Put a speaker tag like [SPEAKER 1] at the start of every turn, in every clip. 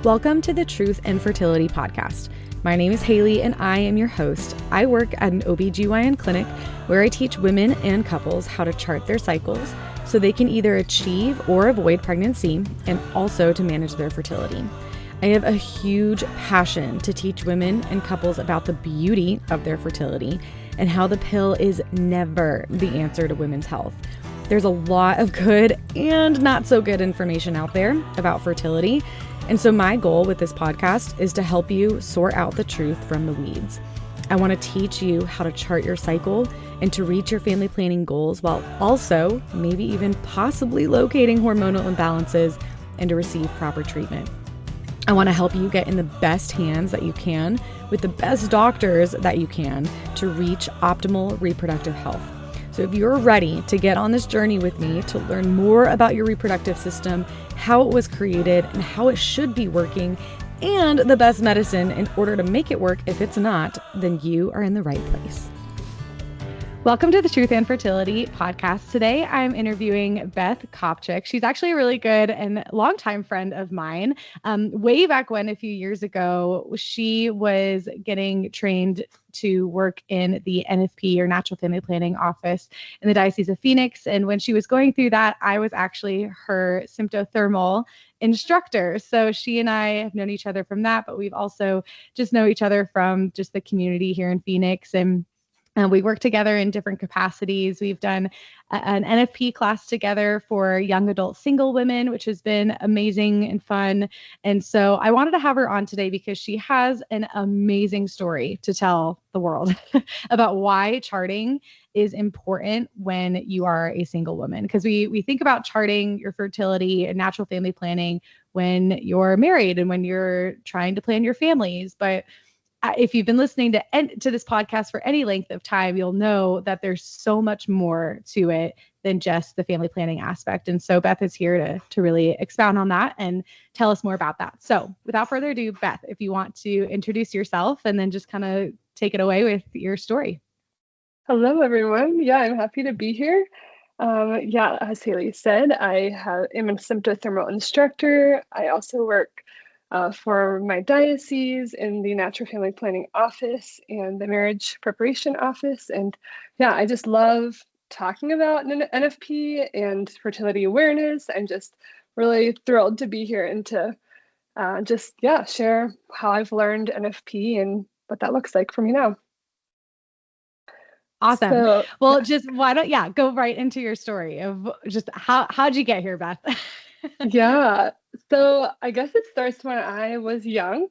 [SPEAKER 1] Welcome to the Truth and Fertility podcast. My name is Haley and I am your host. I work at an OBGYN clinic where I teach women and couples how to chart their cycles so they can either achieve or avoid pregnancy and also to manage their fertility. I have a huge passion to teach women and couples about the beauty of their fertility and how the pill is never the answer to women's health. There's a lot of good and not so good information out there about fertility. And so my goal with this podcast is to help you sort out the truth from the weeds. I want to teach you how to chart your cycle and to reach your family planning goals while also maybe even possibly locating hormonal imbalances and to receive proper treatment. I want to help you get in the best hands that you can with the best doctors that you can to reach optimal reproductive health. So if you're ready to get on this journey with me to learn more about your reproductive system, how it was created and how it should be working, and the best medicine in order to make it work if it's not, then you are in the right place. Welcome to the Truth and Fertility podcast. Today, I'm interviewing Beth Kopczyk. She's actually a really good and longtime friend of mine. Way back when, a few years ago, she was getting trained to work in the NFP or Natural Family Planning office in the Diocese of Phoenix. And when she was going through that, I was actually her Sympto-Thermal instructor. So she and I have known each other from that, but we've also just know each other from just the community here in Phoenix. And we work together in different capacities. We've done an NFP class together for young adult single women, which has been amazing and fun. And so I wanted to have her on today because she has an amazing story to tell the world about why charting is important when you are a single woman. Because we think about charting your fertility and natural family planning when you're married and when you're trying to plan your families. But if you've been listening to this podcast for any length of time, you'll know that there's so much more to it than just the family planning aspect. And so Beth is here to really expound on that and tell us more about that. So without further ado, Beth, if you want to introduce yourself and then just kind of take it away with your story.
[SPEAKER 2] Hello, everyone. Yeah, I'm happy to be here. As Haley said, am a Sympto-Thermal instructor. I also work for my diocese in the Natural Family Planning office and the Marriage Preparation office. And I just love talking about NFP and fertility awareness. I'm just really thrilled to be here and to share how I've learned NFP and what that looks like for me now.
[SPEAKER 1] Awesome. So, well, just why don't go right into your story of just how'd you get here, Beth?
[SPEAKER 2] Yeah. So I guess it starts when I was young.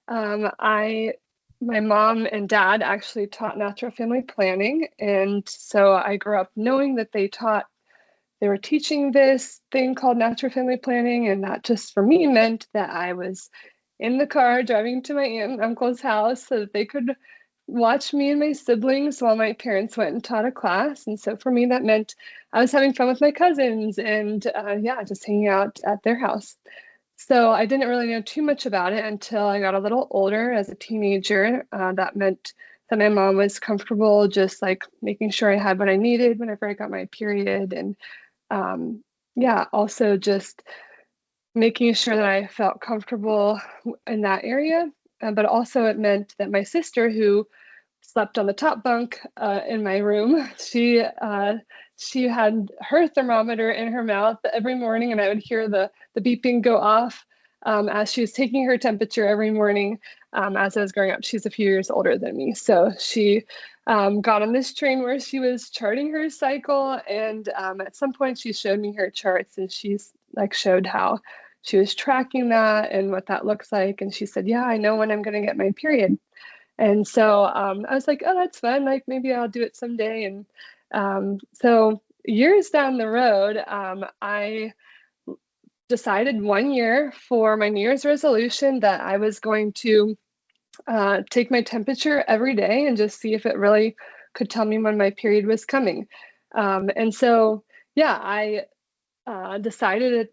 [SPEAKER 2] My mom and dad actually taught natural family planning. And so I grew up knowing that they were teaching this thing called natural family planning. And that just for me meant that I was in the car driving to my aunt and uncle's house so that they could watch me and my siblings while my parents went and taught a class. And so for me, that meant I was having fun with my cousins and just hanging out at their house. So I didn't really know too much about it until I got a little older as a teenager. That meant that my mom was comfortable just like making sure I had what I needed whenever I got my period. And also just making sure that I felt comfortable in that area. But also it meant that my sister, who slept on the top bunk in my room, she had her thermometer in her mouth every morning, and I would hear the beeping go off as she was taking her temperature every morning as I was growing up. She's a few years older than me. So she got on this train where she was charting her cycle, and at some point she showed me her charts, and she's showed how she was tracking that and what that looks like. And she said, yeah, I know when I'm going to get my period. And so I was like, oh, that's fun. Like maybe I'll do it someday. And so years down the road, I decided one year for my New Year's resolution that I was going to take my temperature every day and just see if it really could tell me when my period was coming. I decided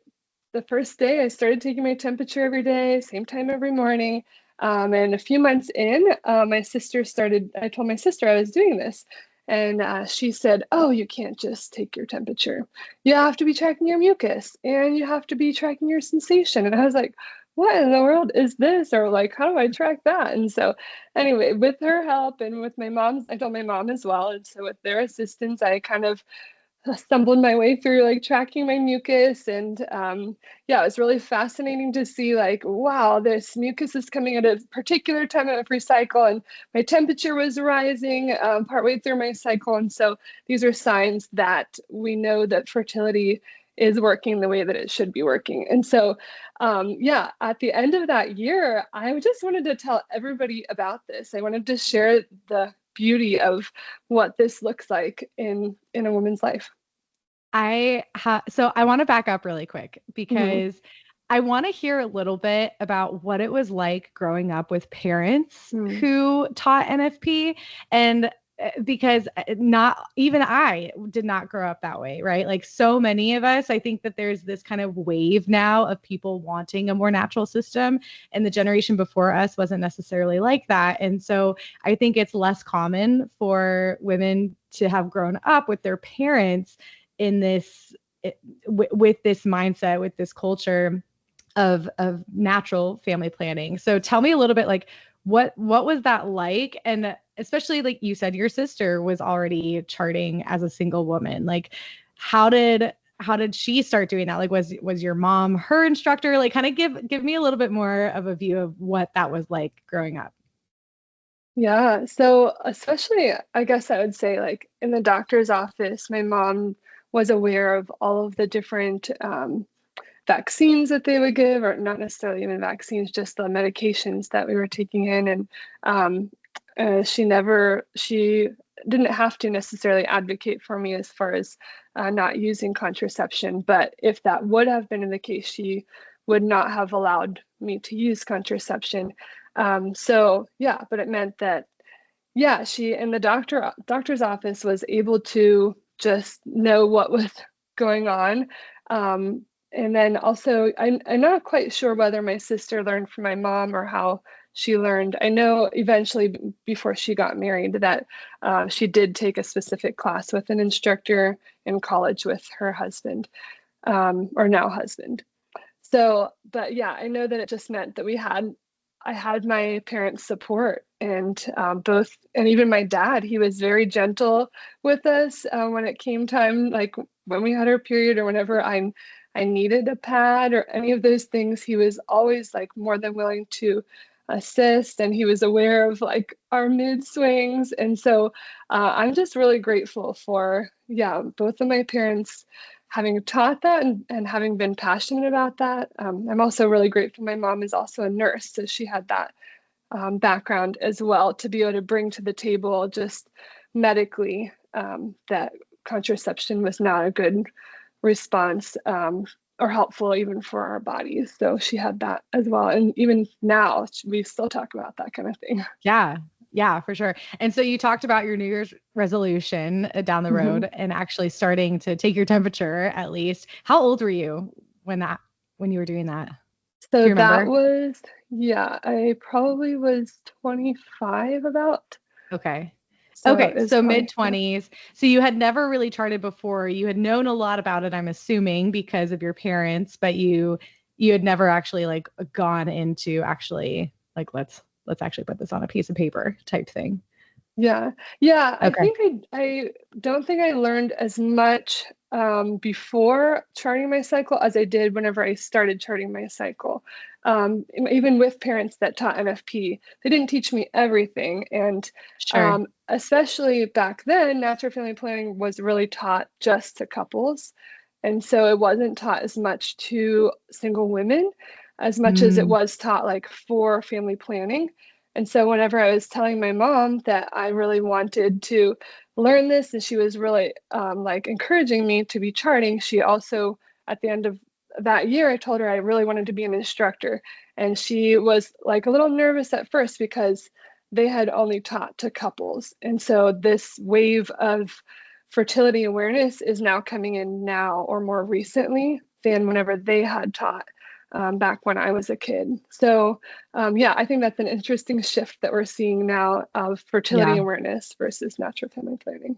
[SPEAKER 2] the first day I started taking my temperature every day, same time every morning. And a few months in, I told my sister I was doing this. And she said, oh, you can't just take your temperature. You have to be tracking your mucus and you have to be tracking your sensation. And I was like, what in the world is this? Or like, how do I track that? And so anyway, with her help and with my mom's, I told my mom as well. And so with their assistance, I kind of stumbled my way through like tracking my mucus. And yeah, it was really fascinating to see like, wow, this mucus is coming at a particular time of every cycle, and my temperature was rising partway through my cycle. And so these are signs that we know that fertility is working the way that it should be working. And so yeah, at the end of that year, I just wanted to tell everybody about this. I wanted to share the beauty of what this looks like in a woman's life.
[SPEAKER 1] So I want to back up really quick
[SPEAKER 2] Mhm.
[SPEAKER 1] because I want to hear a little bit about what it was like growing up with parents
[SPEAKER 2] Mm.
[SPEAKER 1] who taught NFP. And because not even I did not grow up that way, right? Like so many of us, I think that there's this kind of wave now of people wanting a more natural system, and the generation before us wasn't necessarily like that. And so I think it's less common for women to have grown up with their parents in this with this mindset, with this culture of natural family planning. So tell me a little bit like what was that like? And especially like you said, your sister was already charting as a single woman. Like how did she start doing that? Like was your mom her instructor? Like kind of give me a little bit more of a view of what that was like growing up.
[SPEAKER 2] Yeah, so especially, I guess I would say, like in the doctor's office, my mom was aware of all of the different vaccines that they would give, or not necessarily even vaccines, just the medications that we were taking in. And um, she didn't have to necessarily advocate for me as far as not using contraception. But if that would have been the case, she would not have allowed me to use contraception. So yeah, but it meant that yeah, she in the doctor's office was able to just know what was going on. And then also, I'm not quite sure whether my sister learned from my mom or how she learned. I know eventually, before she got married, that she did take a specific class with an instructor in college with her husband, or now husband. So, but yeah, I know that it just meant that I had my parents' support, and both, and even my dad, he was very gentle with us when it came time, like when we had our period or whenever I needed a pad or any of those things. He was always like more than willing to assist, and he was aware of like our mood swings. And so I'm just really grateful for, yeah, both of my parents having taught that and having been passionate about that. I'm also really grateful. My mom is also a nurse, so she had that background as well to be able to bring to the table just medically that contraception was not a good response or helpful even for our bodies. So she had that as well. And even now, we still talk about that kind of thing.
[SPEAKER 1] Yeah. Yeah, for sure. And so you talked about your New Year's resolution down the
[SPEAKER 2] Mhm.
[SPEAKER 1] road and actually starting to take your temperature at least. How old were you when you were doing that? Do
[SPEAKER 2] So
[SPEAKER 1] you
[SPEAKER 2] that
[SPEAKER 1] remember?
[SPEAKER 2] was, yeah, I probably was 25 about.
[SPEAKER 1] Okay.
[SPEAKER 2] So it
[SPEAKER 1] Okay,
[SPEAKER 2] was
[SPEAKER 1] so mid
[SPEAKER 2] probably, yeah.
[SPEAKER 1] 20s. So you had never really charted before. You had known a lot about it, I'm assuming, because of your parents, but you had never actually like gone into actually like let's actually put this on a piece of paper type thing.
[SPEAKER 2] Yeah. Yeah. I
[SPEAKER 1] Okay.
[SPEAKER 2] think I don't think I learned as much before charting my cycle as I did whenever I started charting my cycle. Even with parents that taught NFP, they didn't teach me everything. And
[SPEAKER 1] Sure.
[SPEAKER 2] especially back then, natural family planning was really taught just to couples. And so it wasn't taught as much to single women as much as it
[SPEAKER 1] Mm,
[SPEAKER 2] was taught like for family planning. And so whenever I was telling my mom that I really wanted to learn this, and she was really like encouraging me to be charting, she also, at the end of that year, I told her I really wanted to be an instructor. And she was like a little nervous at first because they had only taught to couples. And so this wave of fertility awareness is now coming in now or more recently than whenever they had taught back when I was a kid. So yeah, I think that's an interesting shift that we're seeing now of fertility
[SPEAKER 1] yeah.
[SPEAKER 2] awareness versus natural family planning.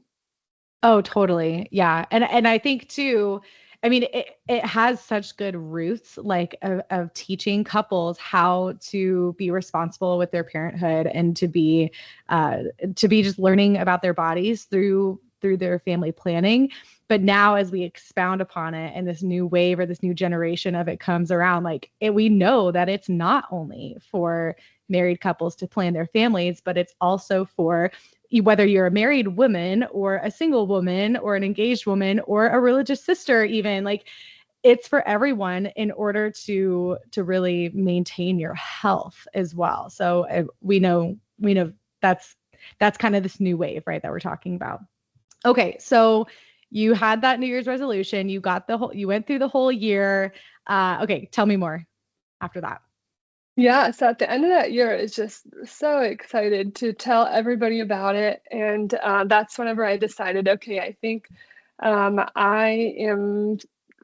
[SPEAKER 1] Oh, totally. Yeah. And I think too, I mean, it has such good roots, like of teaching couples how to be responsible with their parenthood and to be just learning about their bodies through their family planning. But now as we expound upon it and this new wave or this new generation of it comes around, like we know that it's not only for married couples to plan their families, but it's also for whether you're a married woman or a single woman or an engaged woman or a religious sister, even, like it's for everyone in order to really maintain your health as well. So we know that's kind of this new wave, right, that we're talking about. Okay, so you had that New Year's resolution, you went through the whole year. Okay, tell me more after that.
[SPEAKER 2] Yeah, so at the end of that year, it's just so excited to tell everybody about it. And that's whenever I decided, okay, I think I am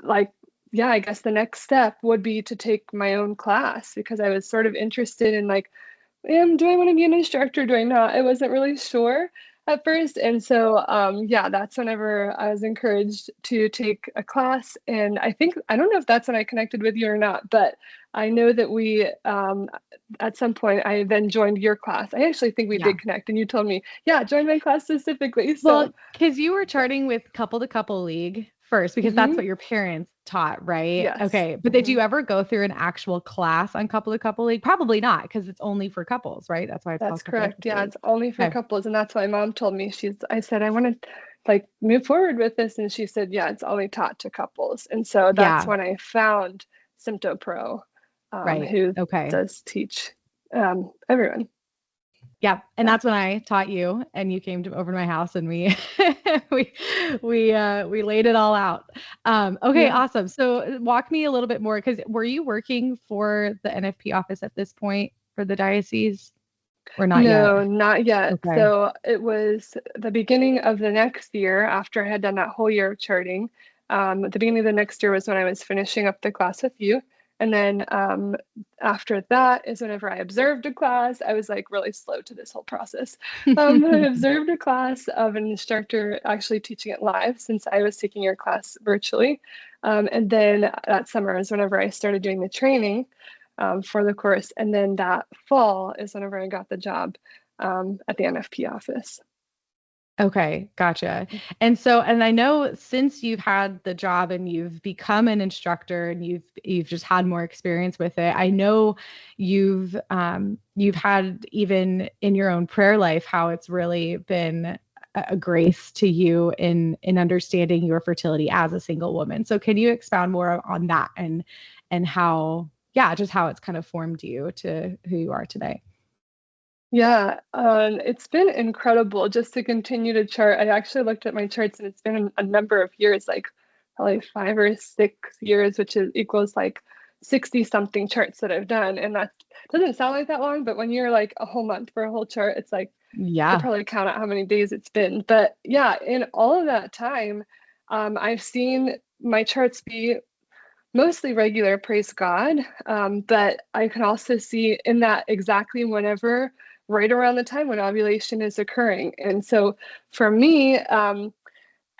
[SPEAKER 2] like, yeah, I guess the next step would be to take my own class, because I was sort of interested in like, do I want to be an instructor? Do I not? I wasn't really sure at first. And so, yeah, that's whenever I was encouraged to take a class. And I don't know if that's when I connected with you or not, but I know that we, at some point, I then joined your class. I actually think we did connect, and you told me, yeah, join my class specifically. So,
[SPEAKER 1] well, because you were charting with Couple to Couple League first, because that's what your parents taught, right?
[SPEAKER 2] Yes.
[SPEAKER 1] Okay. But did you ever go through an actual class on Couple to Couple League? Probably not, because it's only for couples, right? That's why it's
[SPEAKER 2] That's
[SPEAKER 1] called Couple to
[SPEAKER 2] correct.
[SPEAKER 1] Couple
[SPEAKER 2] Yeah,
[SPEAKER 1] League.
[SPEAKER 2] it's only for couples. And that's why mom told me, I said, I want to like move forward with this. And she said, yeah, it's only taught to couples. And so that's when I found SymptoPro,
[SPEAKER 1] Right.
[SPEAKER 2] who
[SPEAKER 1] Okay.
[SPEAKER 2] does teach everyone.
[SPEAKER 1] Yeah. And that's when I taught you, and you came over to my house, and we we laid it all out. Okay, awesome. So walk me a little bit more, because were you working for the NFP office at this point for the diocese, or not yet?
[SPEAKER 2] No, not yet.
[SPEAKER 1] Okay.
[SPEAKER 2] So it was the beginning of the next year, after I had done that whole year of charting. At the beginning of the next year was when I was finishing up the class with you. And then after that is whenever I observed a class. I was like really slow to this whole process. I observed a class of an instructor actually teaching it live, since I was taking your class virtually. And then that summer is whenever I started doing the training for the course. And then that fall is whenever I got the job at the NFP office.
[SPEAKER 1] Okay, gotcha. And so, and I know since you've had the job and you've become an instructor and you've just had more experience with it, I know you've had, even in your own prayer life, how it's really been a grace to you in understanding your fertility as a single woman. So can you expound more on that and how, just how it's kind of formed you to who you are today?
[SPEAKER 2] Yeah, it's been incredible just to continue to chart. I actually looked at my charts, and it's been a number of years, like probably 5 or 6 years, which equals like 60 something charts that I've done. And that doesn't sound like that long, but when you're like a whole month for a whole chart, it's like, you could probably count out how many days it's been. But yeah, in all of that time, I've seen my charts be mostly regular, praise God. But I can also see in that exactly whenever, right around the time when ovulation is occurring. And so for me,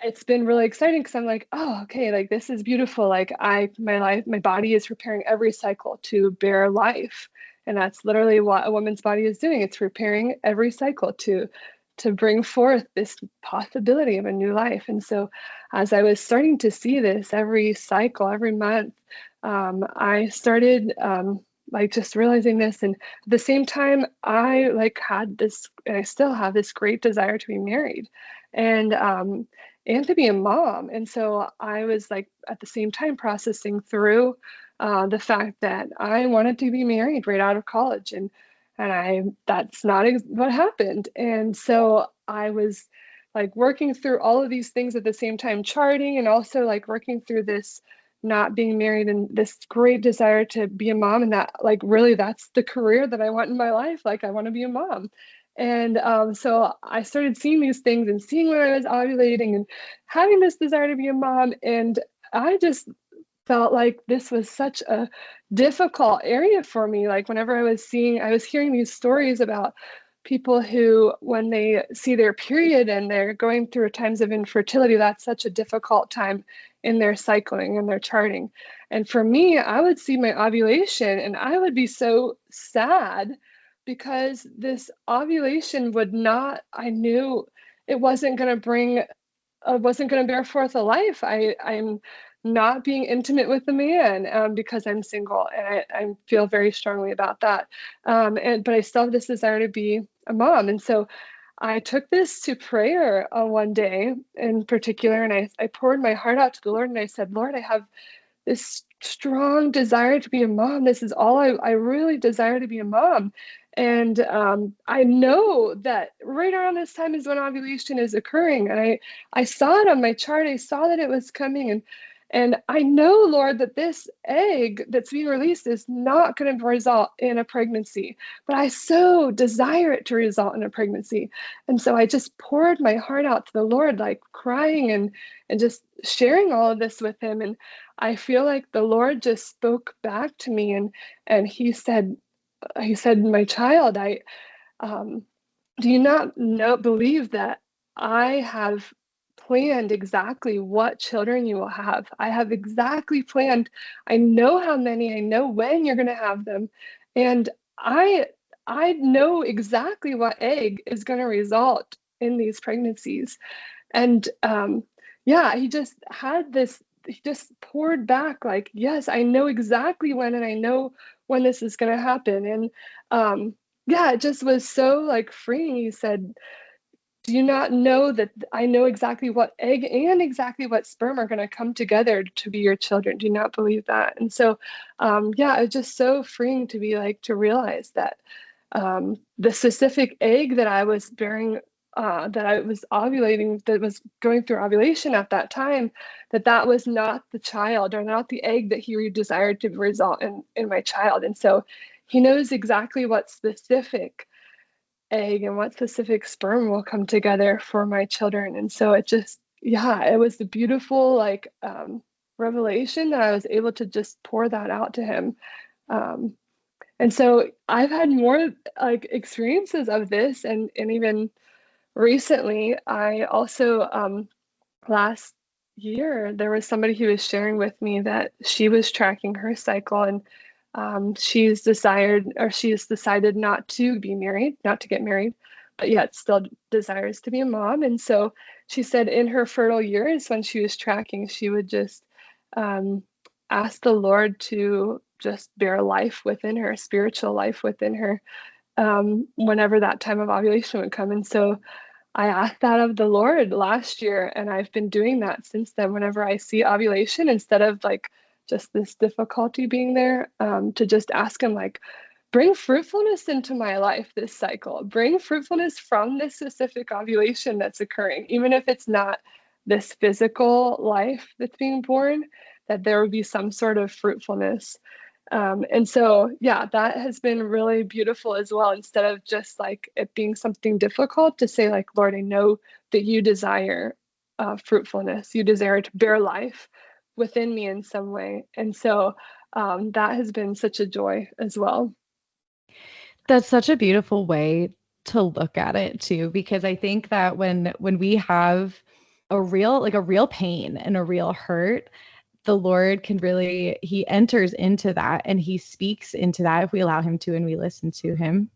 [SPEAKER 2] it's been really exciting, because I'm like, oh, okay, like this is beautiful. Like my body is preparing every cycle to bear life. And that's literally what a woman's body is doing. It's preparing every cycle to bring forth this possibility of a new life. And so as I was starting to see this every cycle, every month, I started like just realizing this. And at the same time, I like had this, and I still have this great desire to be married and to be a mom. And so I was like at the same time processing through the fact that I wanted to be married right out of college, and that's not what happened. And so I was like working through all of these things at the same time, charting, and also like working through this not being married and this great desire to be a mom. And that like, really, that's the career that I want in my life. Like, I want to be a mom. And so I started seeing these things and seeing when I was ovulating and having this desire to be a mom. And I just felt like this was such a difficult area for me. Like whenever I was hearing these stories about people who, when they see their period and they're going through times of infertility, that's such a difficult time in their cycling and their charting. And for me, I would see my ovulation and I would be so sad because this ovulation would not, I knew it wasn't going to bring, wasn't going to bear forth a life. I'm not being intimate with the man because I'm single, and I feel very strongly about that. But I still have this desire to be a mom. And so I took this to prayer one day in particular, and I poured my heart out to the Lord, and I said, Lord, I have this strong desire to be a mom. This is all I really desire, to be a mom. And I know that right around this time is when ovulation is occurring. And I saw it on my chart. I saw that it was coming. And I know, Lord, that this egg that's being released is not going to result in a pregnancy, but I so desire it to result in a pregnancy. And so I just poured my heart out to the Lord, like crying and just sharing all of this with him. And I feel like the Lord just spoke back to me, and he said, my child, do you not believe that I have planned exactly what children you will have? I have exactly planned. I know how many, I know when you're going to have them. And I know exactly what egg is going to result in these pregnancies. And yeah, he just had this, he just poured back like, yes, I know exactly when, and I know when this is going to happen. And yeah, it just was so like freeing. He said, do you not know that I know exactly what egg and exactly what sperm are going to come together to be your children? Do you not believe that? And so, yeah, it's just so freeing to be like, to realize that the specific egg that I was bearing, that I was ovulating, that was going through ovulation at that time, that was not the child, or not the egg that he desired to result in my child. And so he knows exactly what specific egg and what specific sperm will come together for my children. And so it just, yeah, it was a beautiful like revelation that I was able to just pour that out to him. And so I've had more like experiences of this, and even recently, I also last year there was somebody who was sharing with me that she was tracking her cycle, and she's decided not to be married, not to get married, but yet still desires to be a mom. And so she said in her fertile years, when she was tracking, she would just ask the Lord to just bear life within her, spiritual life within her, whenever that time of ovulation would come. And so I asked that of the Lord last year, and I've been doing that since then. Whenever I see ovulation, instead of like just this difficulty being there, to just ask him like, bring fruitfulness into my life this cycle, bring fruitfulness from this specific ovulation that's occurring, even if it's not this physical life that's being born, that there would be some sort of fruitfulness. And so, yeah, that has been really beautiful as well. Instead of just like it being something difficult, to say like, Lord, I know that you desire fruitfulness. You desire to bear life within me in some way. And so that has been such a joy as well.
[SPEAKER 1] That's such a beautiful way to look at it too, because I think that when we have a real pain and a real hurt, the Lord can really, he enters into that and he speaks into that if we allow him to and we listen to him.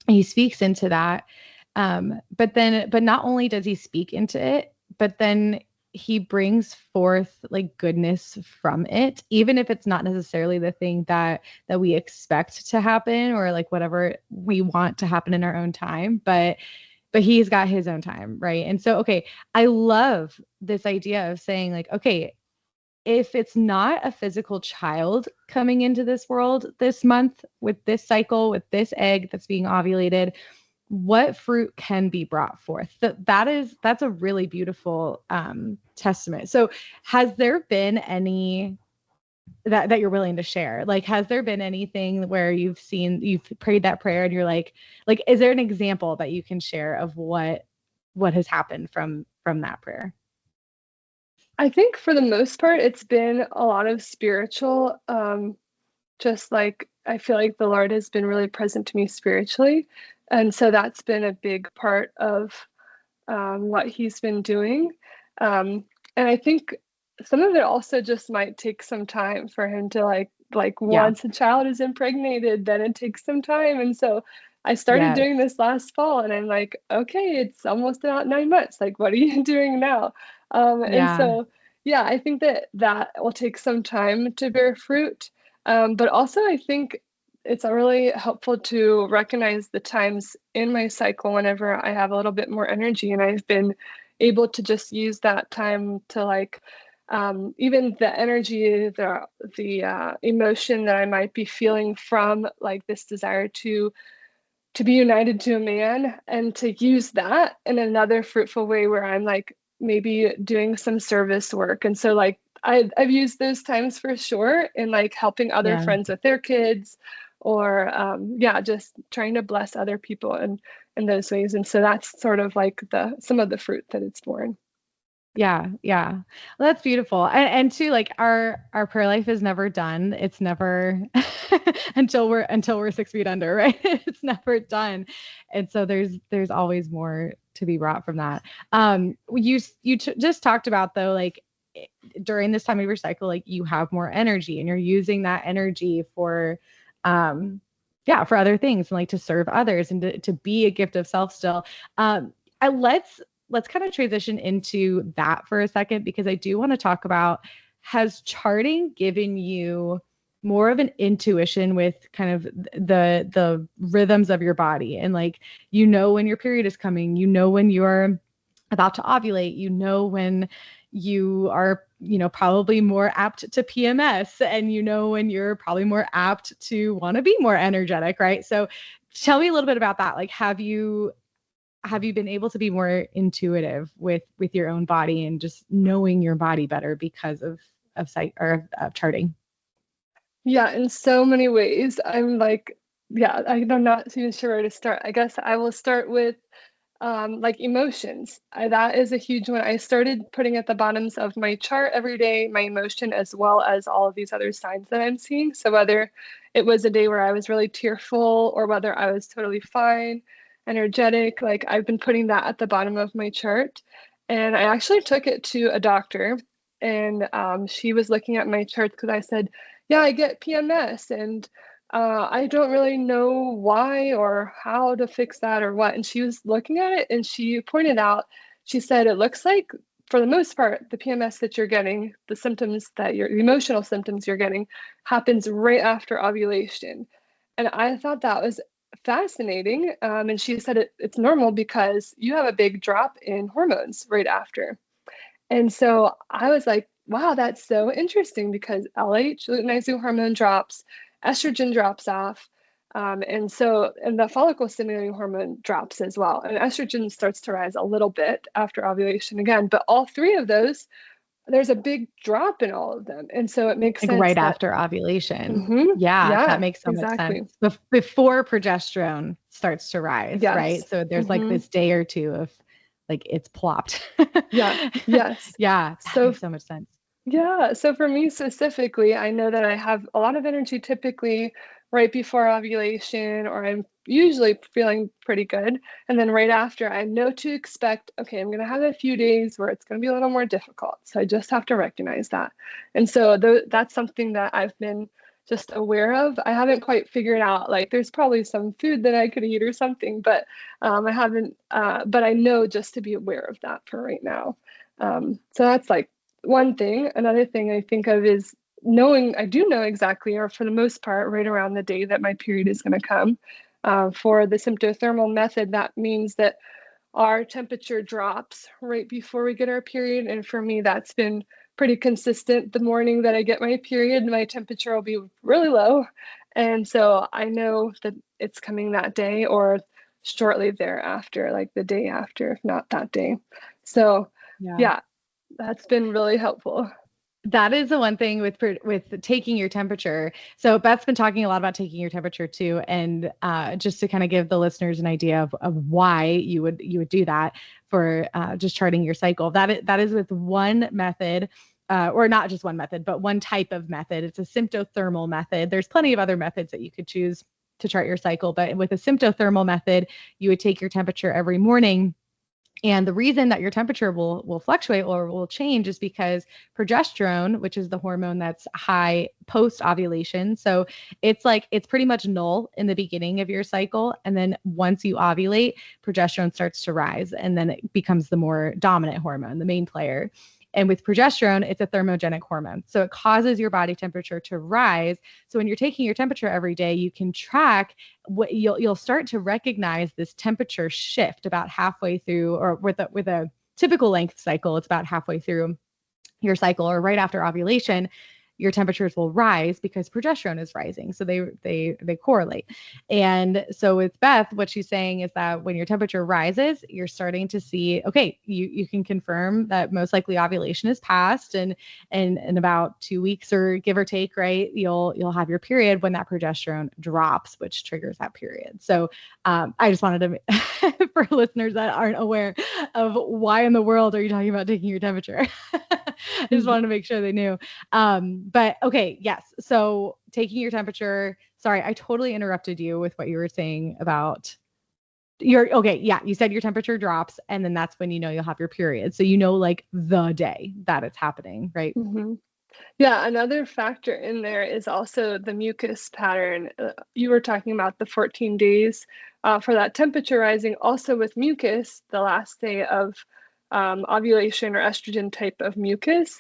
[SPEAKER 1] He speaks into that. But not only does he speak into it, but then he brings forth like goodness from it, even if it's not necessarily the thing that we expect to happen, or like whatever we want to happen in our own time. But he's got his own time, right? And so, okay, I love this idea of saying like, okay, if it's not a physical child coming into this world this month with this cycle, with this egg that's being ovulated, what fruit can be brought forth? That's a really beautiful testament. So has there been any that you're willing to share? Like, has there been anything where you've prayed that prayer and you're like, is there an example that you can share of what has happened from that prayer?
[SPEAKER 2] I think for the most part, it's been a lot of spiritual, just like I feel like the Lord has been really present to me spiritually. And so that's been a big part of what he's been doing. And I think some of it also just might take some time for him to like
[SPEAKER 1] Yeah.
[SPEAKER 2] once a child is impregnated, then it takes some time. And so I started
[SPEAKER 1] Yes.
[SPEAKER 2] doing this last fall, and I'm like, okay, it's almost about 9 months. Like, what are you doing now? And
[SPEAKER 1] Yeah.
[SPEAKER 2] so, yeah, I think that will take some time to bear fruit. But also, I think it's really helpful to recognize the times in my cycle whenever I have a little bit more energy, and I've been able to just use that time to like even the energy, the emotion that I might be feeling from like this desire to be united to a man, and to use that in another fruitful way where I'm like maybe doing some service work. And so like I've used those times for sure in like helping other
[SPEAKER 1] Yeah.
[SPEAKER 2] friends with their kids, or yeah, just trying to bless other people in those ways. And so that's sort of like some of the fruit that it's borne.
[SPEAKER 1] Yeah, yeah. Well, that's beautiful. And too, like our prayer life is never done. It's never until we're 6 feet under, right? It's never done. And so there's always more to be brought from that. Just talked about though, like during this time of your cycle, like you have more energy and you're using that energy for yeah, for other things and like to serve others and to be a gift of self still. I let's kind of transition into that for a second, because I do want to talk about, has charting given you more of an intuition with kind of the rhythms of your body, and like when your period is coming, when you're about to ovulate, when you are probably more apt to PMS, and when you're probably more apt to want to be more energetic, right? So tell me a little bit about that. Like have you been able to be more intuitive with your own body and just knowing your body better because of sight or of charting?
[SPEAKER 2] Yeah, in so many ways. I'm like, yeah, I'm not even sure where to start. I guess I will start with like emotions. That is a huge one. I started putting at the bottoms of my chart every day my emotion, as well as all of these other signs that I'm seeing. So whether it was a day where I was really tearful or whether I was totally fine, energetic, like I've been putting that at the bottom of my chart. And I actually took it to a doctor, and she was looking at my chart because I said, yeah, I get PMS, and I don't really know why or how to fix that or what. And she was looking at it, and she pointed out, she said, it looks like for the most part, the PMS that you're getting, the emotional symptoms you're getting, happens right after ovulation. And I thought that was fascinating. And she said it's normal because you have a big drop in hormones right after. And so I was like, wow, that's so interesting, because LH, luteinizing hormone, drops, estrogen drops off. And the follicle stimulating hormone drops as well. And estrogen starts to rise a little bit after ovulation again. But all three of those, there's a big drop in all of them. And so it makes
[SPEAKER 1] Like
[SPEAKER 2] sense
[SPEAKER 1] right
[SPEAKER 2] that,
[SPEAKER 1] after ovulation.
[SPEAKER 2] mhm,
[SPEAKER 1] Yeah, that
[SPEAKER 2] yeah,
[SPEAKER 1] makes so much sense.
[SPEAKER 2] exactly.
[SPEAKER 1] Before progesterone starts to rise, right?
[SPEAKER 2] Yes.
[SPEAKER 1] So there's like
[SPEAKER 2] Hmm.
[SPEAKER 1] this day or two of like it's plopped.
[SPEAKER 2] Yeah. Yes.
[SPEAKER 1] Yeah, that
[SPEAKER 2] So
[SPEAKER 1] makes so much sense.
[SPEAKER 2] yeah, so for me specifically, I know that I have a lot of energy typically right before ovulation, or I'm usually feeling pretty good. And then right after, I know to expect, okay, I'm going to have a few days where it's going to be a little more difficult. So I just have to recognize that. And so that's something that I've been just aware of. I haven't quite figured out, like, there's probably some food that I could eat or something, but I haven't, but I know just to be aware of that for right now. So that's like one thing. Another thing I think of is knowing, I do know exactly, or for the most part, right around the day that my period is going to come. For the Sympto-Thermal method, that means that our temperature drops right before we get our period. And for me, that's been pretty consistent. The morning that I get my period, my temperature will be really low. And so I know that it's coming that day or shortly thereafter, like the day after, if not that day. So,
[SPEAKER 1] Yeah.
[SPEAKER 2] yeah, that's been really helpful.
[SPEAKER 1] That is the one thing with taking your temperature. So Beth's been talking a lot about taking your temperature too, and just to kind of give the listeners an idea of why you would do that for just charting your cycle. That is with one method, or not just one method, but one type of method. It's a Sympto-Thermal method. There's plenty of other methods that you could choose to chart your cycle, but with a Sympto-Thermal method, you would take your temperature every morning. And the reason that your temperature will fluctuate or will change is because progesterone, which is the hormone that's high post ovulation. So it's pretty much null in the beginning of your cycle. And then once you ovulate, progesterone starts to rise, and then it becomes the more dominant hormone, the main player. And with progesterone, it's a thermogenic hormone. So it causes your body temperature to rise. So when you're taking your temperature every day, you can track what you'll start to recognize this temperature shift about halfway through, or with a typical length cycle, it's about halfway through your cycle or right after ovulation. Your temperatures will rise because progesterone is rising. So they correlate. And so with Beth, what she's saying is that when your temperature rises, you're starting to see, okay, you can confirm that most likely ovulation is past, and in about 2 weeks or give or take, right, you'll have your period when that progesterone drops, which triggers that period. So I just wanted to, for listeners that aren't aware of why in the world are you talking about taking your temperature? I just wanted to make sure they knew. But okay, yes. So taking your temperature, sorry, I totally interrupted you with what you were saying about okay. Yeah. You said your temperature drops, and then that's when you'll have your period. So like the day that it's happening, right?
[SPEAKER 2] Mm-hmm. Yeah, another factor in there is also the mucus pattern. You were talking about the 14 days for that temperature rising. Also with mucus, the last day of ovulation or estrogen type of mucus,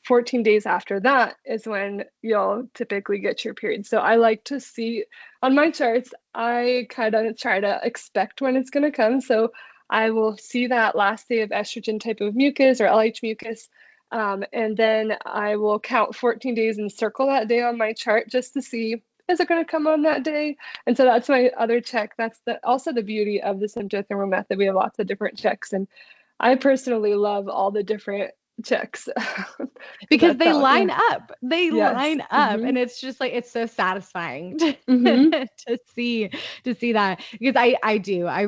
[SPEAKER 2] 14 days after that is when you'll typically get your period. So I like to see on my charts, I kind of try to expect when it's going to come. So I will see that last day of estrogen type of mucus or LH mucus. And then I will count 14 days and circle that day on my chart just to see, is it going to come on that day? And so that's my other check. That's also the beauty of the Sympto-Thermal method. We have lots of different checks, and I personally love all the different checks.
[SPEAKER 1] Because they line up. They
[SPEAKER 2] Yes.
[SPEAKER 1] line up. And it's just it's so satisfying to see that, because I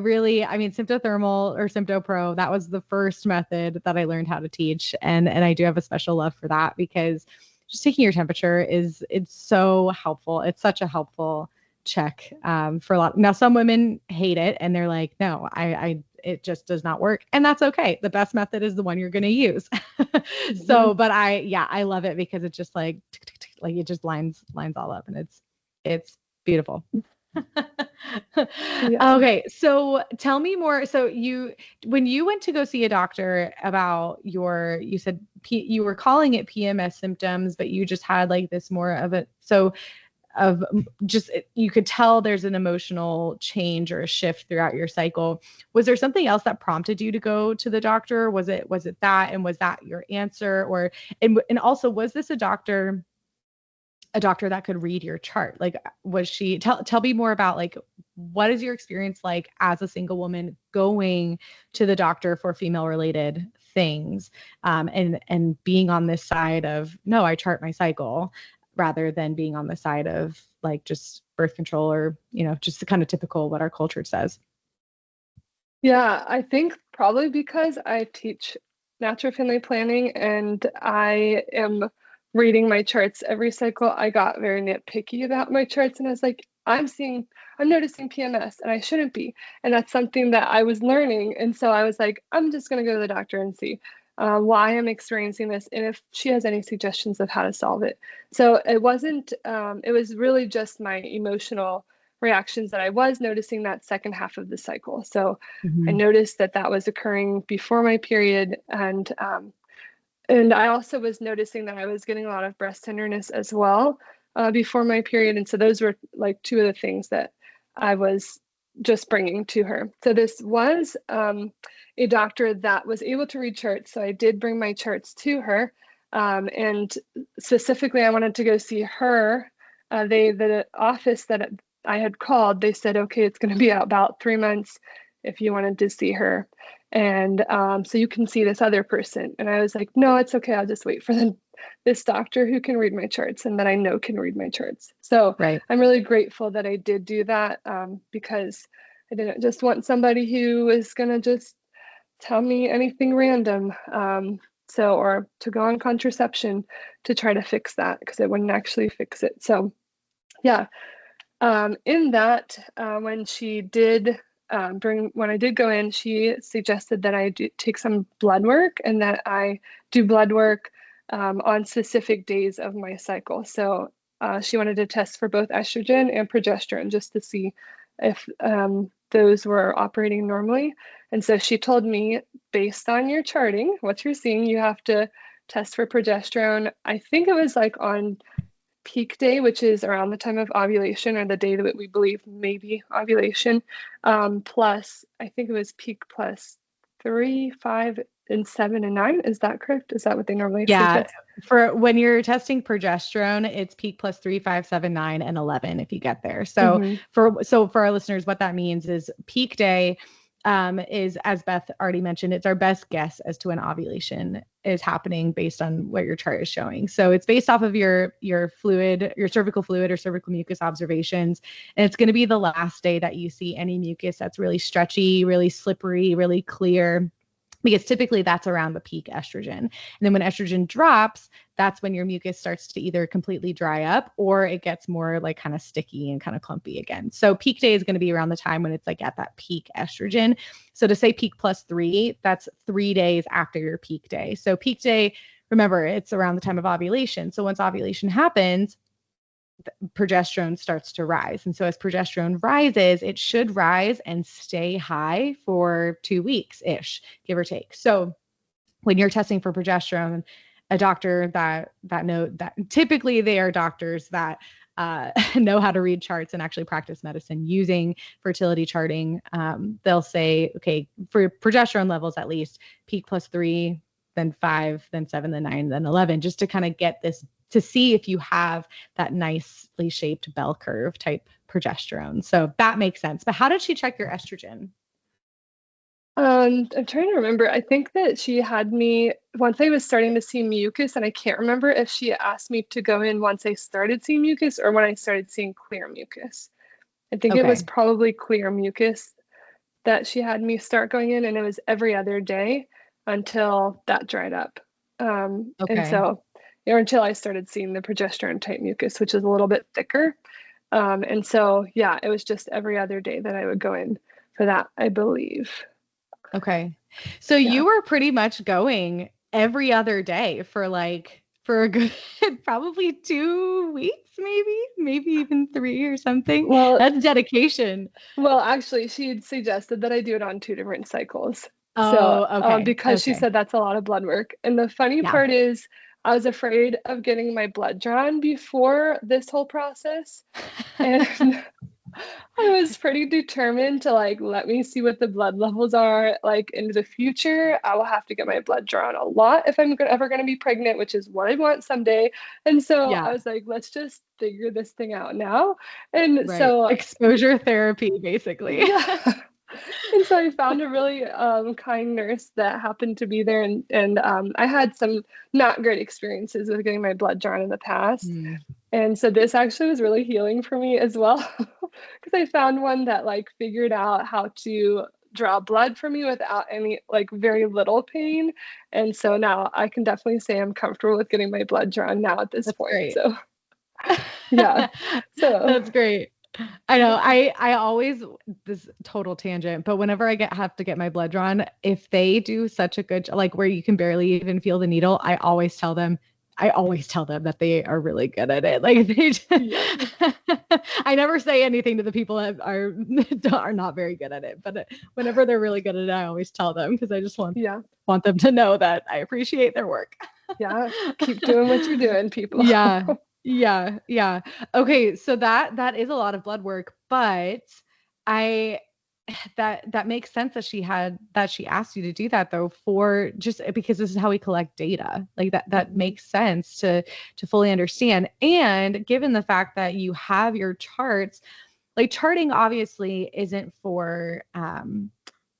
[SPEAKER 1] mean, Sympto-Thermal or SymptoPro, that was the first method that I learned how to teach. And I do have a special love for that, because just taking your temperature it's so helpful. It's such a helpful check for a lot. Now, some women hate it and they're like, no, it just does not work. And that's okay. The best method is the one you're going to use. So, but I love it because it's just like it just lines all up, and it's beautiful. Yeah. Okay. So tell me more. So when you went to go see a doctor about you said you were calling it PMS symptoms, but you just had this more of it. So you could tell there's an emotional change or a shift throughout your cycle. Was there something else that prompted you to go to the doctor? Was it that, and was that your answer? And also, was this a doctor that could read your chart? Was she, tell me more about what is your experience like as a single woman going to the doctor for female related things, and being on this side of, no, I chart my cycle, rather than being on the side of just birth control, or, just the kind of typical what our culture says.
[SPEAKER 2] Yeah, I think probably because I teach natural family planning and I am reading my charts every cycle, I got very nitpicky about my charts, and I was like, I'm noticing PMS and I shouldn't be. And that's something that I was learning. And so I was like, I'm just going to go to the doctor and see why I'm experiencing this, and if she has any suggestions of how to solve it. So it wasn't, it was really just my emotional reactions that I was noticing that second half of the cycle. So I noticed that was occurring before my period. And I also was noticing that I was getting a lot of breast tenderness as well before my period. And so those were two of the things that I was just bringing to her. So this was a doctor that was able to read charts. So I did bring my charts to her. And specifically, I wanted to go see her. The office that I had called, they said, okay, it's going to be about 3 months if you wanted to see her. And so you can see this other person. And I was like, no, it's okay. I'll just wait for this doctor who can read my charts and that I know can read my charts. So right. I'm really grateful that I did do that because I didn't just want somebody who was going to just tell me anything random. Or to go on contraception to try to fix that, because it wouldn't actually fix it. So yeah. In that, when she did during when I did go in, she suggested that I take some blood work and that I do blood work on specific days of my cycle. So she wanted to test for both estrogen and progesterone just to see if those were operating normally. And so she told me, based on your charting, what you're seeing, you have to test for progesterone. I think it was like on peak day, which is around the time of ovulation, or the day that we believe may be ovulation, plus, I think it was peak plus 3, 5, and 7 and 9. Is that correct? Is that what they normally suggest?
[SPEAKER 1] For when you're testing progesterone, it's peak plus 3, 5, 7, 9, and 11 if you get there. So for our listeners, what that means is peak day is, as Beth already mentioned, it's our best guess as to when ovulation is happening based on what your chart is showing. So it's based off of your fluid, your cervical fluid or cervical mucus observations. And it's going to be the last day that you see any mucus that's really stretchy, really slippery, really clear, because typically that's around the peak estrogen. And then when estrogen drops, that's when your mucus starts to either completely dry up or it gets more like kind of sticky and kind of clumpy again. So peak day is going to be around the time when it's like at that peak estrogen. So to say peak plus 3, that's 3 days after your peak day. So peak day, remember, it's around the time of ovulation. So once ovulation happens, progesterone starts to rise. And so as progesterone rises, it should rise and stay high for 2 weeks-ish, give or take. So when you're testing for progesterone, a doctor that typically they are doctors that know how to read charts and actually practice medicine using fertility charting. They'll say, okay, for progesterone levels, at least peak plus 3, then 5, then 7, then 9, then 11, just to kind of get this, to see if you have that nicely shaped bell curve type progesterone. So that makes sense. But how did she check your estrogen?
[SPEAKER 2] I'm trying to remember. I think that she had me once I was starting to see mucus, and I can't remember if she asked me to go in once I started seeing mucus or when I started seeing clear mucus. I think it was probably clear mucus that she had me start going in, and it was every other day until that dried up. And so, until I started seeing the progesterone type mucus, which is a little bit thicker. And so, yeah, it was just every other day that I would go in for that, I believe.
[SPEAKER 1] Okay. So you were pretty much going every other day for a good, probably 2 weeks, maybe even 3 or something. Well, that's dedication.
[SPEAKER 2] Well, actually, she had suggested that I do it on 2 different cycles. Because she said that's a lot of blood work. And the funny part is I was afraid of getting my blood drawn before this whole process. And I was pretty determined to let me see what the blood levels are into the future. I will have to get my blood drawn a lot if I'm ever going to be pregnant, which is what I want someday. And so I was like, let's just figure this thing out now. And so
[SPEAKER 1] exposure therapy, basically.
[SPEAKER 2] Yeah. And so I found a really kind nurse that happened to be there, and I had some not great experiences with getting my blood drawn in the past. And so this actually was really healing for me as well, because I found one that figured out how to draw blood for me without any very little pain. And so now I can definitely say I'm comfortable with getting my blood drawn now at this point. Great. So yeah, so
[SPEAKER 1] that's great. I know. I always, this total tangent, but whenever I have to get my blood drawn, if they do such a good job, where you can barely even feel the needle, I always tell them that they are really good at it. I never say anything to the people that are not very good at it, but whenever they're really good at it, I always tell them, because I just want them to know that I appreciate their work.
[SPEAKER 2] Yeah. Keep doing what you're doing, people.
[SPEAKER 1] Yeah. Okay. So that is a lot of blood work, but that makes sense that she asked you to do that, though, for just because this is how we collect data. That makes sense to fully understand. And given the fact that you have your charts, charting obviously isn't for,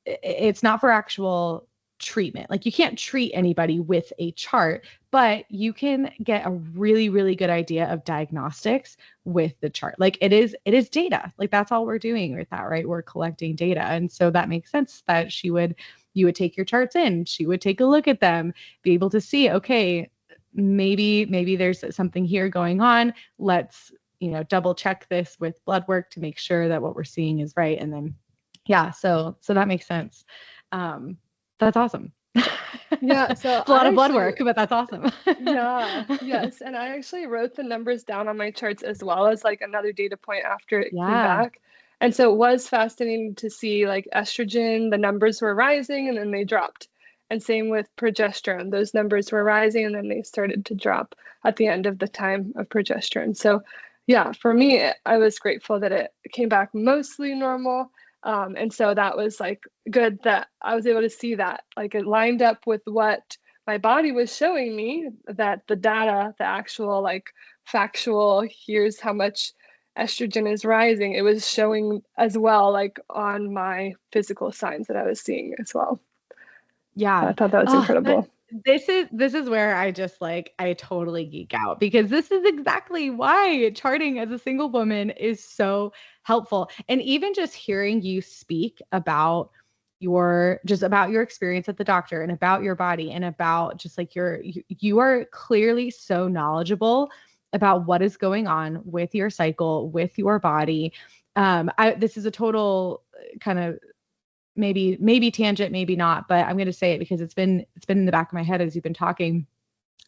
[SPEAKER 1] it's not for actual treatment. You can't treat anybody with a chart, but you can get a really, really good idea of diagnostics with the chart. It is data. That's all we're doing with that, right? We're collecting data. And so that makes sense that you would take your charts in, she would take a look at them, be able to see, okay, maybe there's something here going on. Let's, double check this with blood work to make sure that what we're seeing is right. And then Yeah. So that makes sense. That's awesome.
[SPEAKER 2] Yeah, so
[SPEAKER 1] It's a lot
[SPEAKER 2] I
[SPEAKER 1] of blood
[SPEAKER 2] actually,
[SPEAKER 1] work, but that's awesome.
[SPEAKER 2] yeah, yes. And I actually wrote the numbers down on my charts as well as like another data point after it came
[SPEAKER 1] Yeah.
[SPEAKER 2] back. And so it was fascinating to see like estrogen, the numbers were rising and then they dropped. And same with progesterone, those numbers were rising and then they started to drop at the end of the time of progesterone. So, yeah, for me, I was grateful that it came back mostly normal. And so that was like good that I was able to see that. Like it lined up with what my body was showing me, that the data, the actual like factual, here's how much estrogen is rising, it was showing as well, like on my physical signs that I was seeing as well. So I
[SPEAKER 1] Yeah.
[SPEAKER 2] thought that was
[SPEAKER 1] Oh,
[SPEAKER 2] incredible.
[SPEAKER 1] this is where I just like I totally geek out because this is exactly why charting as a single woman is so helpful. And even just hearing you speak about your experience at the doctor and about your body and about just like you are clearly so knowledgeable about what is going on with your cycle, with your body. This is a total kind of maybe tangent, maybe not, but I'm going to say it because it's been in the back of my head as you've been talking.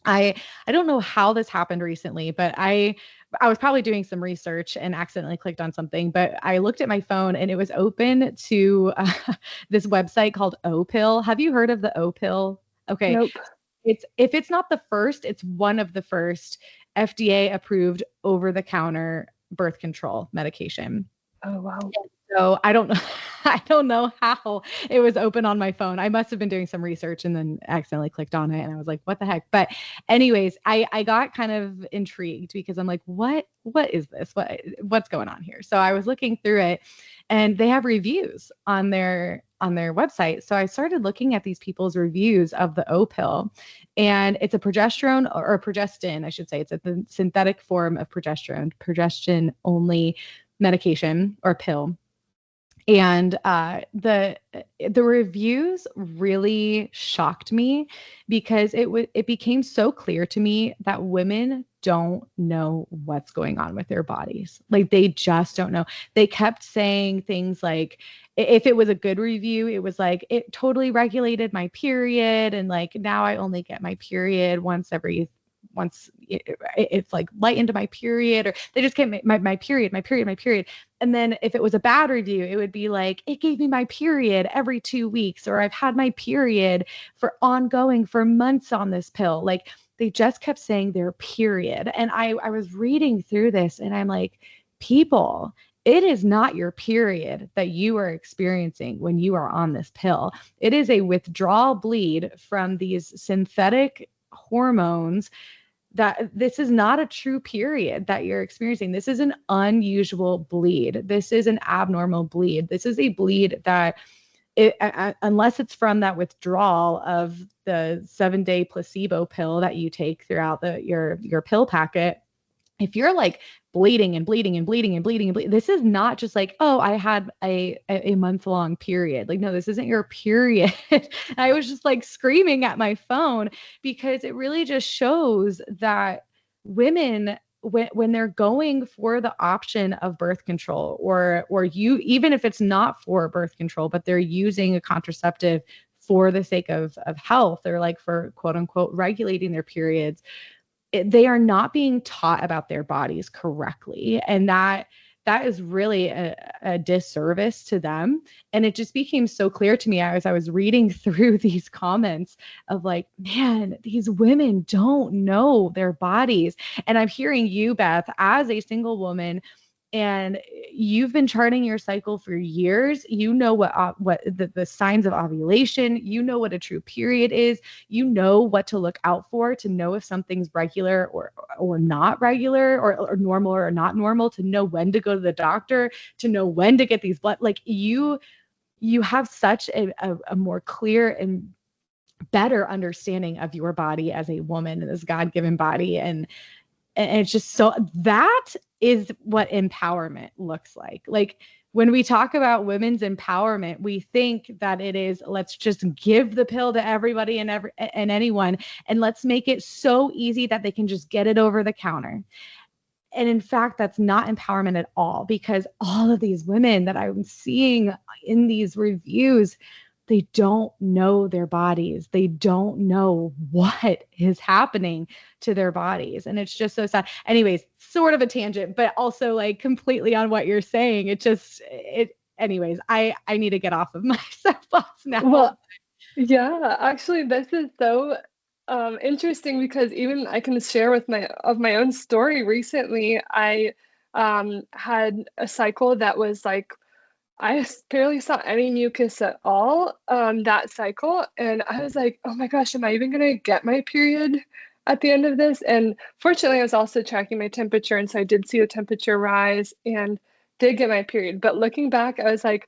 [SPEAKER 1] I don't know how this happened recently, but I was probably doing some research and accidentally clicked on something, but I looked at my phone and it was open to this website called O Pill. Have you heard of the O Pill? Okay.
[SPEAKER 2] Nope.
[SPEAKER 1] It's if it's not the first, it's one of the first FDA approved over the counter birth control medication.
[SPEAKER 2] Oh, wow.
[SPEAKER 1] So I don't know. I don't know how it was open on my phone. I must have been doing some research and then accidentally clicked on it and I was like, what the heck? But anyways, I got kind of intrigued because I'm like, what is this? What's going on here? So I was looking through it and they have reviews on their website. So I started looking at these people's reviews of the O pill, and it's a progesterone or progestin, I should say. It's a synthetic form of progestin only medication or pill. And the reviews really shocked me because it became so clear to me that women don't know what's going on with their bodies. Like they just don't know. They kept saying things like, if it was a good review, it was like it totally regulated my period, and like now I only get my period once it's like light into my period, or they just get my period. And then if it was a bad review, it would be like, it gave me my period every 2 weeks, or I've had my period for ongoing for months on this pill. Like they just kept saying their period. And I was reading through this and I'm like, people, it is not your period that you are experiencing when you are on this pill. It is a withdrawal bleed from these synthetic hormones. That this is not a true period that you're experiencing. This is an unusual bleed. This is an abnormal bleed. This is a bleed that unless it's from that withdrawal of the 7-day placebo pill that you take throughout your pill packet, if you're like bleeding and bleeding and bleeding and bleeding and bleeding, this is not just like, oh, I had a month-long period. Like, no, this isn't your period. I was just like screaming at my phone because it really just shows that women, when they're going for the option of birth control, or you, even if it's not for birth control, but they're using a contraceptive for the sake of health, or like for quote unquote regulating their periods, they are not being taught about their bodies correctly. And that is really a disservice to them. And it just became so clear to me as I was reading through these comments of like, man, these women don't know their bodies. And I'm hearing you, Beth, as a single woman, and you've been charting your cycle for years. You know what the signs of ovulation, you know what a true period is, you know what to look out for to know if something's regular or not regular, or normal or not normal, to know when to go to the doctor, to know when to get these blood. Like you have such a more clear and better understanding of your body as a woman, and this God-given body. And it's just so, that is what empowerment looks like. Like when we talk about women's empowerment, we think that it is, let's just give the pill to everybody and anyone, and let's make it so easy that they can just get it over the counter. And in fact, that's not empowerment at all, because all of these women that I'm seeing in these reviews, they don't know their bodies. They don't know what is happening to their bodies. And it's just so sad. Anyways, sort of a tangent, but also like completely on what you're saying. Anyways, I need to get off of my soapbox now.
[SPEAKER 2] Well, yeah, actually, this is so interesting, because even I can share with my own story. Recently, I had a cycle that was like, I barely saw any mucus at all that cycle. And I was like, oh my gosh, am I even going to get my period at the end of this? And fortunately, I was also tracking my temperature. And so I did see the temperature rise and did get my period. But looking back, I was like,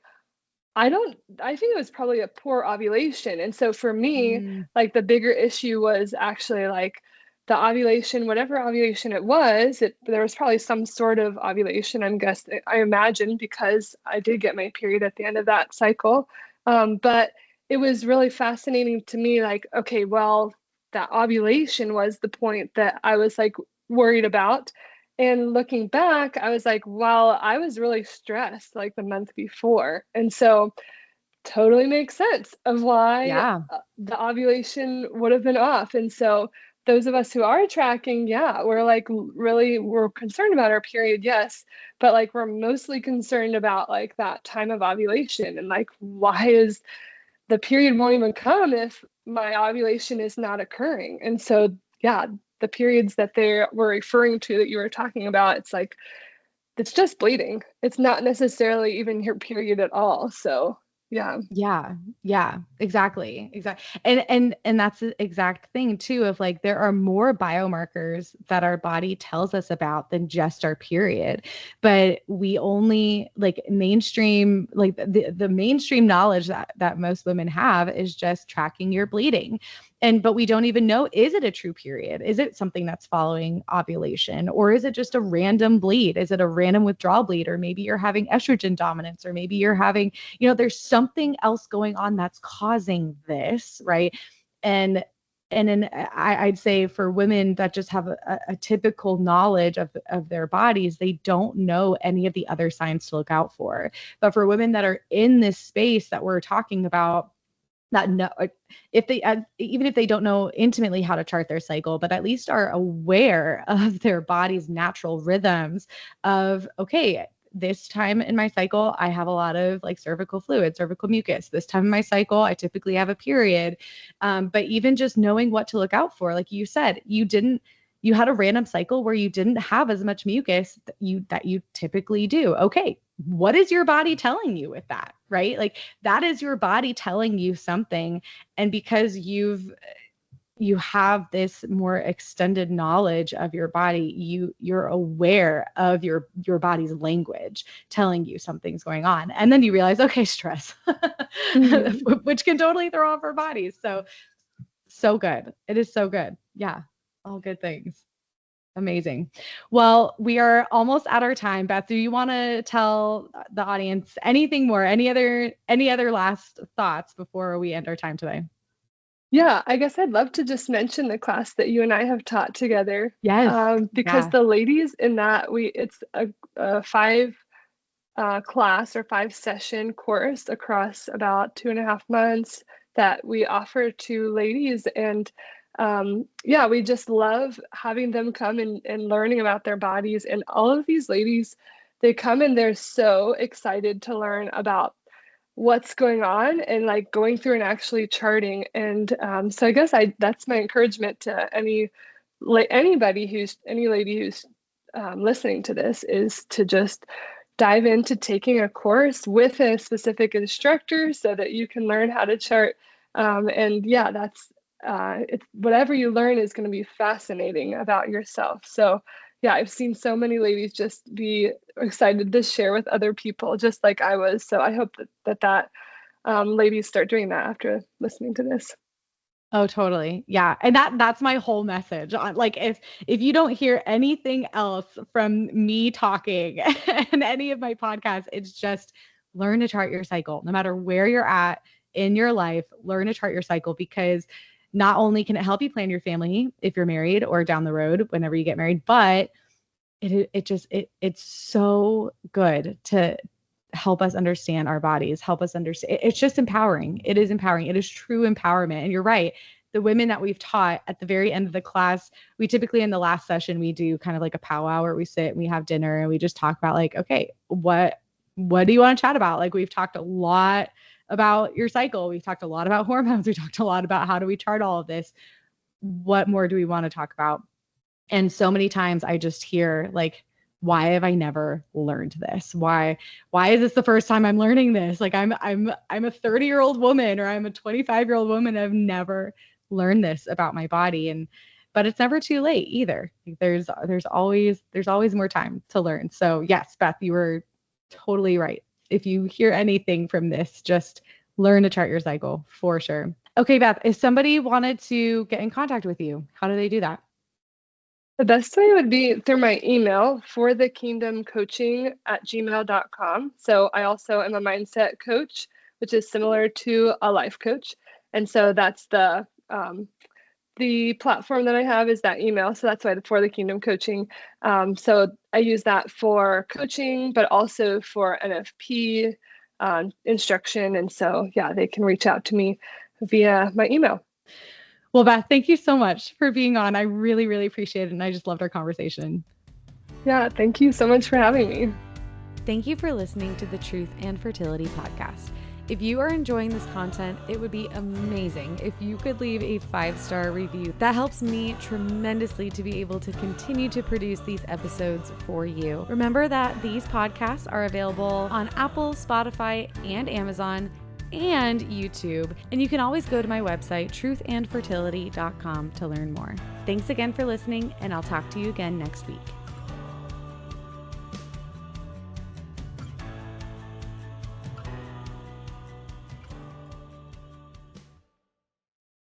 [SPEAKER 2] I think it was probably a poor ovulation. And so for me, like the bigger issue was actually like the ovulation, whatever ovulation it was, there was probably some sort of ovulation, I imagine, because I did get my period at the end of that cycle. But it was really fascinating to me, like, okay, well, that ovulation was the point that I was like worried about. And looking back, I was like, well, I was really stressed like the month before. And so totally makes sense of why
[SPEAKER 1] Yeah.
[SPEAKER 2] the ovulation would have been off. And so those of us who are tracking, yeah, we're like we're concerned about our period, yes, but like we're mostly concerned about like that time of ovulation, and like why is the period won't even come if my ovulation is not occurring. And so, yeah, the periods that they were referring to that you were talking about, it's like, it's just bleeding. It's not necessarily even your period at all. So, yeah.
[SPEAKER 1] Yeah. Yeah, exactly. Exactly. And that's the exact thing too, of like, there are more biomarkers that our body tells us about than just our period. But we only like mainstream, like the mainstream knowledge that most women have is just tracking your bleeding. But we don't even know, is it a true period? Is it something that's following ovulation? Or is it just a random bleed? Is it a random withdrawal bleed? Or maybe you're having estrogen dominance, or maybe you're having, there's something else going on that's causing this, right? And I'd say for women that just have a typical knowledge of their bodies, they don't know any of the other signs to look out for. But for women that are in this space that we're talking about, that know, if they even if they don't know intimately how to chart their cycle, but at least are aware of their body's natural rhythms of, okay, this time in my cycle, I have a lot of like cervical fluid, cervical mucus. This time in my cycle, I typically have a period. But even just knowing what to look out for, like you said, you had a random cycle where you didn't have as much mucus that you typically do. Okay, what is your body telling you with that, right? Like that is your body telling you something. And because you have this more extended knowledge of your body, you're aware of your body's language telling you something's going on. And then you realize, okay, stress, which can totally throw off our bodies. So good. It is so good. Yeah. All good things. Amazing. Well, we are almost at our time. Beth, do you want to tell the audience anything more? Any other last thoughts before we end our time today?
[SPEAKER 2] Yeah, I guess I'd love to just mention the class that you and I have taught together.
[SPEAKER 1] Yes.
[SPEAKER 2] Because
[SPEAKER 1] Yeah.
[SPEAKER 2] the ladies in that, it's a five class or 5 session course across about 2.5 months that we offer to ladies. And yeah, we just love having them come and learning about their bodies. And all of these ladies, they come and they're so excited to learn about what's going on and like going through and actually charting. And so I guess that's my encouragement to any lady who's listening to this, is to just dive into taking a course with a specific instructor so that you can learn how to chart. And yeah, it's whatever you learn is going to be fascinating about yourself. So yeah, I've seen so many ladies just be excited to share with other people, just like I was. So I hope that ladies start doing that after listening to this.
[SPEAKER 1] Oh, totally. Yeah. And that's my whole message. Like if you don't hear anything else from me talking and any of my podcasts, it's just learn to chart your cycle. No matter where you're at in your life, learn to chart your cycle, because not only can it help you plan your family if you're married or down the road whenever you get married, but it's so good to help us understand our bodies, help us understand. It's just empowering. It is empowering. It is true empowerment. And you're right. The women that we've taught at the very end of the class, we typically in the last session, we do kind of like a powwow where we sit and we have dinner and we just talk about like, okay, what do you want to chat about? Like we've talked a lot about your cycle. We've talked a lot about hormones. We talked a lot about how do we chart all of this. What more do we want to talk about? And so many times I just hear like, why have I never learned this? Why is this the first time I'm learning this? Like I'm a 30-year-old woman or I'm a 25-year-old woman. I've never learned this about my body. But it's never too late either. Like, there's always more time to learn. So yes, Beth, you were totally right. If you hear anything from this, just learn to chart your cycle for sure. Okay, Beth, if somebody wanted to get in contact with you, how do they do that?
[SPEAKER 2] The best way would be through my email, forthekingdomcoaching@gmail.com. So I also am a mindset coach, which is similar to a life coach. And so that's the platform that I have is that email. So that's why the For the Kingdom Coaching. So I use that for coaching, but also for NFP instruction. And so, yeah, they can reach out to me via my email.
[SPEAKER 1] Well, Beth, thank you so much for being on. I really, really appreciate it. And I just loved our conversation.
[SPEAKER 2] Yeah, thank you so much for having me.
[SPEAKER 1] Thank you for listening to the Truth and Fertility podcast. If you are enjoying this content, it would be amazing if you could leave a 5-star review. That helps me tremendously to be able to continue to produce these episodes for you. Remember that these podcasts are available on Apple, Spotify, and Amazon, and YouTube. And you can always go to my website, truthandfertility.com, to learn more. Thanks again for listening, and I'll talk to you again next week.